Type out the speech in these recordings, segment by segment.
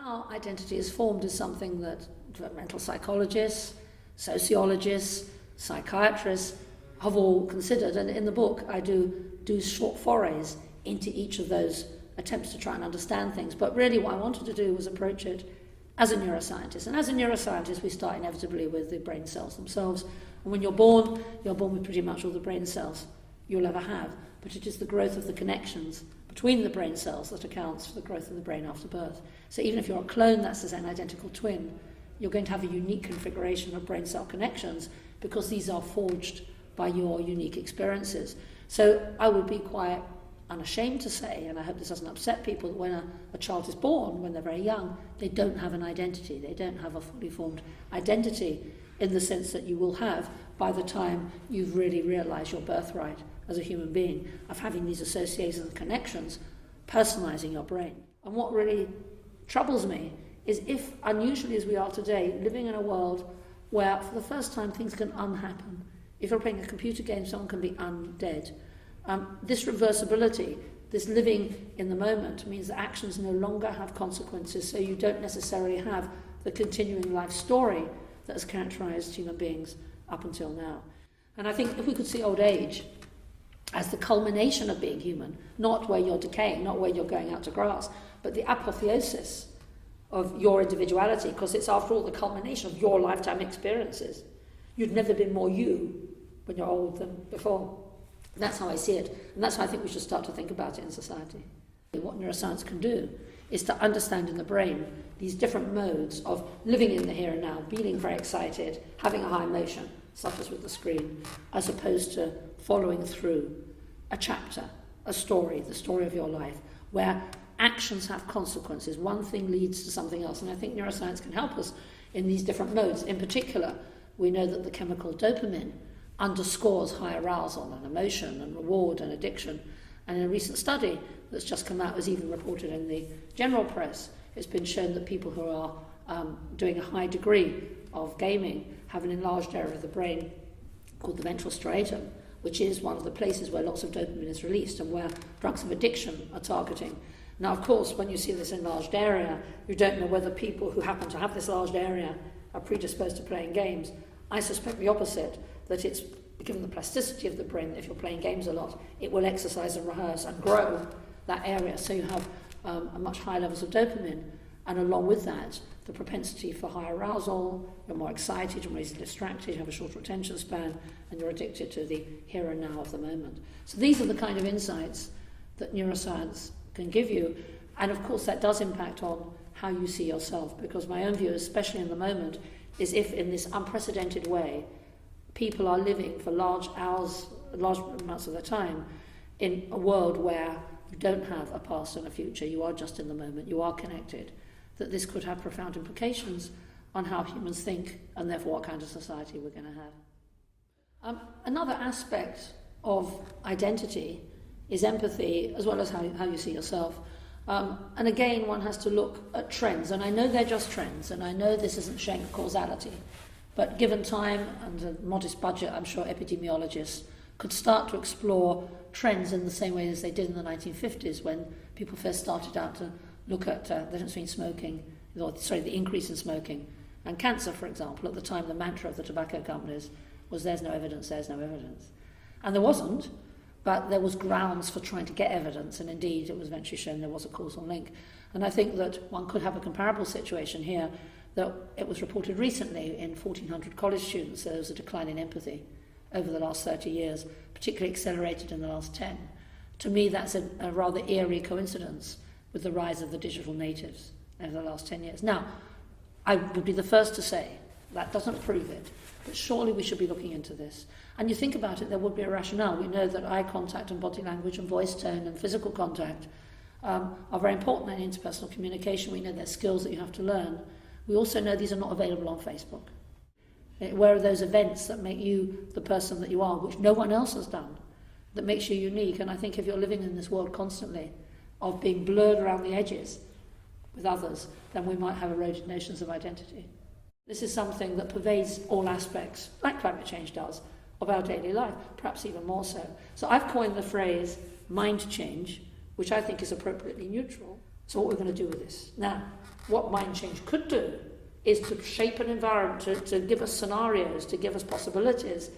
how identity is formed is something that mental psychologists, sociologists, psychiatrists have all considered, and in the book I do short forays into each of those attempts to try and understand things. But really what I wanted to do was approach it as a neuroscientist. And as a neuroscientist, we start inevitably with the brain cells themselves. And when you're born with pretty much all the brain cells you'll ever have. But it is the growth of the connections between the brain cells that accounts for the growth of the brain after birth. So even if you're a clone that's an identical twin, you're going to have a unique configuration of brain cell connections because these are forged by your unique experiences. So I would be quite unashamed to say, and I hope this doesn't upset people, that when a child is born, when they're very young, they don't have an identity. They don't have a fully formed identity in the sense that you will have by the time you've really realised your birthright as a human being of having these associations and connections, personalising your brain. And what really troubles me is if, unusually as we are today, living in a world where for the first time things can unhappen. If you're playing a computer game, someone can be undead. This reversibility, this living in the moment, means that actions no longer have consequences, so you don't necessarily have the continuing life story that has characterised human beings up until now. And I think if we could see old age as the culmination of being human, not where you're decaying, not where you're going out to grass, but the apotheosis of your individuality, because it's after all the culmination of your lifetime experiences. You've never been more you when you're old than before. That's how I see it, and that's how I think we should start to think about it in society. What neuroscience can do is to understand in the brain these different modes of living in the here and now, being very excited, having a high emotion, such as with the screen, as opposed to following through a chapter, a story, the story of your life, where actions have consequences. One thing leads to something else, and I think neuroscience can help us in these different modes. In particular, we know that the chemical dopamine underscores high arousal and emotion and reward and addiction. And in a recent study that's just come out, was even reported in the general press, it's been shown that people who are doing a high degree of gaming have an enlarged area of the brain called the ventral striatum, which is one of the places where lots of dopamine is released and where drugs of addiction are targeting. Now, of course, when you see this enlarged area, you don't know whether people who happen to have this enlarged area are predisposed to playing games. I suspect the opposite, that it's given the plasticity of the brain, that if you're playing games a lot, it will exercise and rehearse and grow that area. So you have a much higher levels of dopamine, and along with that, the propensity for high arousal, you're more excited, you're more easily distracted, you have a shorter attention span, and you're addicted to the here and now of the moment. So these are the kind of insights that neuroscience can give you, and of course that does impact on how you see yourself, because my own view, especially in the moment, is if in this unprecedented way people are living for large amounts of their time in a world where you don't have a past and a future, you are just in the moment, you are connected, that this could have profound implications on how humans think and therefore what kind of society we're going to have. Another aspect of identity is empathy, as well as how you see yourself. And again, one has to look at trends, and I know they're just trends, and I know this isn't showing causality, but given time and a modest budget, I'm sure epidemiologists could start to explore trends in the same way as they did in the 1950s when people first started out to look at the difference between smoking, the increase in smoking and cancer, for example. At the time, the mantra of the tobacco companies was there's no evidence. And there wasn't, but there was grounds for trying to get evidence, and indeed it was eventually shown there was a causal link. And I think that one could have a comparable situation here, that it was reported recently in 1,400 college students there was a decline in empathy over the last 30 years, particularly accelerated in the last 10. To me, that's a rather eerie coincidence with the rise of the digital natives over the last 10 years. Now, I would be the first to say that doesn't prove it, but surely we should be looking into this. And you think about it, there would be a rationale. We know that eye contact and body language and voice tone and physical contact are very important in interpersonal communication. We know there's skills that you have to learn. We also know these are not available on Facebook. Where are those events that make you the person that you are, which no one else has done, that makes you unique? And I think if you're living in this world constantly of being blurred around the edges with others, then we might have eroded notions of identity. This is something that pervades all aspects, like climate change does, of our daily life, perhaps even more so. So I've coined the phrase mind change, which I think is appropriately neutral, So what we're going to do with this. Now, what mind change could do is to shape an environment, to give us scenarios, to give us possibilities,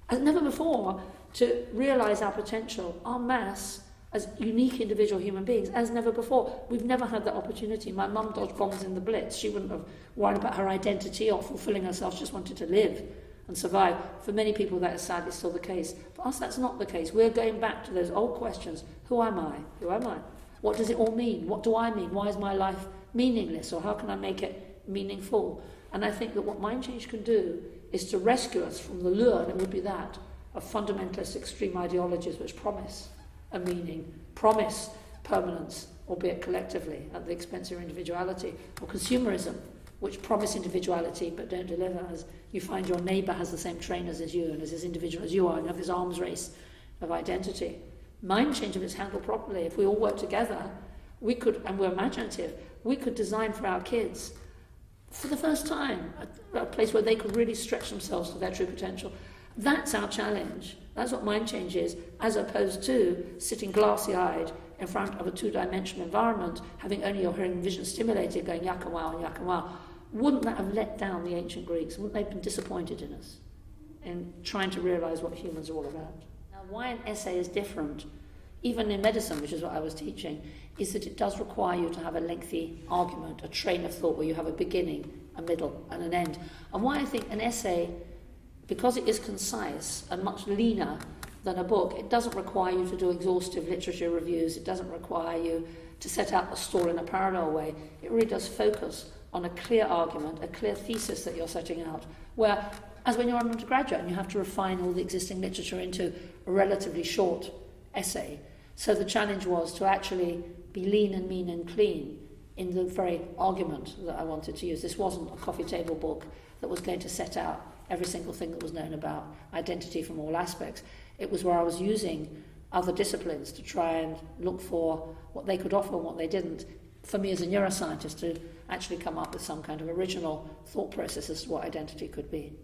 as never before, to realise our potential, our mass, as unique individual human beings, as never before. We've never had that opportunity. My mum dodged bombs in the Blitz. She wouldn't have worried about her identity or fulfilling herself, just wanted to live and survive. For many people, that is sadly still the case. For us, that's not the case. We're going back to those old questions. Who am I? Who am I? What does it all mean? What do I mean? Why is my life meaningless? Or how can I make it meaningful? And I think that what mind change can do is to rescue us from the lure, and it would be that, of fundamentalist extreme ideologies which promise a meaning, promise permanence, albeit collectively, at the expense of your individuality, or consumerism, which promise individuality but don't deliver, as you find your neighbour has the same trainers as you and is as individual as you are, and you have this arms race of identity. Mind change, if it's handled properly, if we all work together, we could, and we're imaginative, we could design for our kids, for the first time, a place where they could really stretch themselves to their true potential. That's our challenge. That's what mind change is, as opposed to sitting glassy-eyed in front of a two-dimensional environment, having only your hearing and vision stimulated, going yak and wow and yak and wow. Wouldn't that have let down the ancient Greeks? Wouldn't they have been disappointed in us in trying to realise what humans are all about? Now, why an essay is different, even in medicine, which is what I was teaching, is that it does require you to have a lengthy argument, a train of thought where you have a beginning, a middle, and an end. And why I think an essay, because it is concise and much leaner than a book, it doesn't require you to do exhaustive literature reviews. It doesn't require you to set out the story in a parallel way. It really does focus on a clear argument, a clear thesis that you're setting out, where, as when you're an undergraduate and you have to refine all the existing literature into a relatively short essay. So the challenge was to actually be lean and mean and clean in the very argument that I wanted to use. This wasn't a coffee table book that was going to set out every single thing that was known about identity from all aspects. It was where I was using other disciplines to try and look for what they could offer and what they didn't. For me as a neuroscientist, to actually come up with some kind of original thought process as to what identity could be.